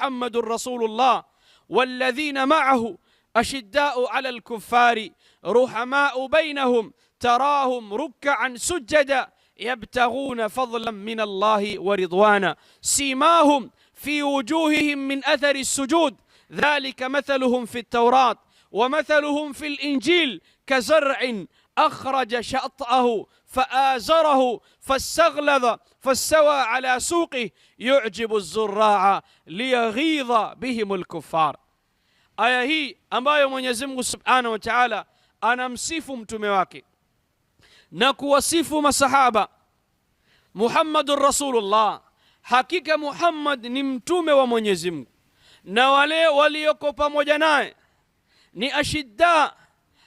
محمد رسول الله والذين معه أشداء على الكفار رحماء بينهم تراهم ركعا سجدا يبتغون فضلا من الله ورضوانا سيماهم في وجوههم من أثر السجود ذلك مثلهم في التوراة ومثلهم في الإنجيل كزرع أخرج شطأه فآزره فاستغلظ فاستوى على سوقه يعجب الزراع ليغيظ بهم الكفار. Aya hii ambayo Mwenyezi Mungu Subhanahu wa Ta'ala anamsifu mtume wake na kuwasifu masahaba. Muhammadur Rasulullah, hakika Muhammad ni mtume wa Mwenyezi Mungu na wale walioko pamoja naye ni ashidda,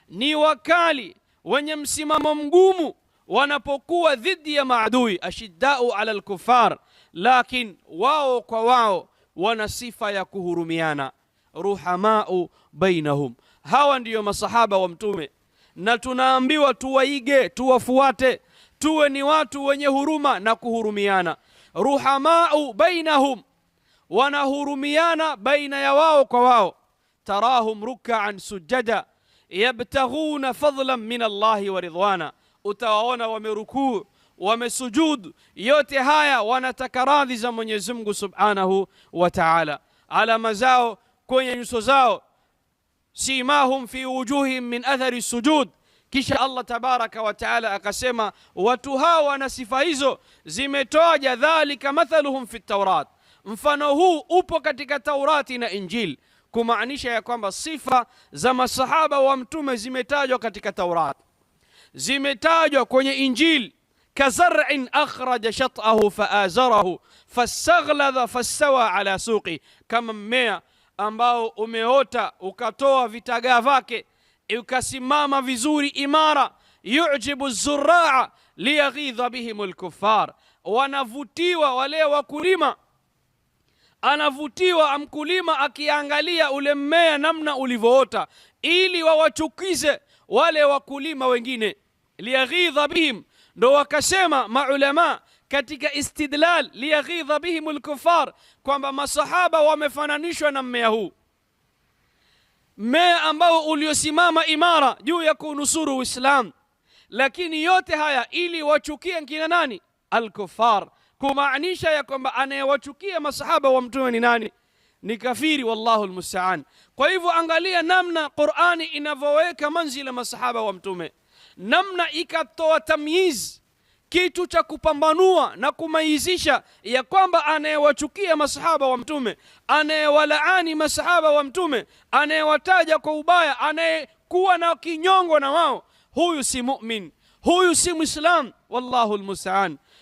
ni wakali, wenye msimamo mgumu wanapokuwa dhidi ya maadui. Ashiddau ala al-kuffar, lakin wao kwa wao wana sifa ya kuhurumiana. Ruhamau bainahum, hawa ndiyo masahaba wa mtume na tunaambiwa tuwaige, tuwafuate, tuwe ni watu wenye huruma na kuhurumiana. Ruhamau bainahum, wanahurumiana baina ya wao kwa wao. Tarahum ruk'an sujada yabtaghuna fadlan min Allahi wa ridwana, utawaona wamerukuu, wamesujud, yote haya wanataka radhi za Mwenyezi Mungu Subhanahu wa Ta'ala. Alama zao kwenye nyuso zao, simahum fi wujuhim min athari sujud. Kisha Allah tabaraka wa taala akasema watu hawa na sifa hizo zimetoja, dhalika mathaluhum fi taurat, mfano huu upo katika Taurati na Injil, kumaanisha ya kwamba sifa za masahaba wa mtume zimetajwa katika Taurat, zimetajwa kwenye Injil. Kazar'in akhraja shat'ahu faazarahu fastaghladha fastawa ala suqi, kama mmea ambao umeota ukatoa vitagaa vyake ukasimama vizuri imara. Yu'jibu zurraa liyaghidha bihim alkuffar, wanavutiwa wale wakulima, anavutiwa mkulima akiangalia ule mmea namna ulivyoota, ili wawachukize wale wakulima wengine. Liyaghidha bihim, ndo wakasema maulama katika istidlal liyaghidha bihim alkuffar, kwamba masahaba wamefananishwa na mmea huu, mmea ambao uliosimama imara juu ya kunusuru Uislamu. Lakini yote haya ili wachukie kina nani? Al-kuffar, kumaanisha ya kwamba anayewachukia masahaba wa mtume ni nani? Ni kafiri, wallahu almusta'an. Kwa hivyo angalia namna Qur'ani inavyoweka manzila masahaba wa mtume, namna ikatoa tamyiz, kitu cha kupambanua na kumaizisha ya kwamba anayewachukia masahaba wa mtume, anayewalaani masahaba wa mtume, anayewataja kwa ubaya, anayekuwa na kinyongo na wao, huyu si mu'min, huyu si Muislam, wallahu almusta'an.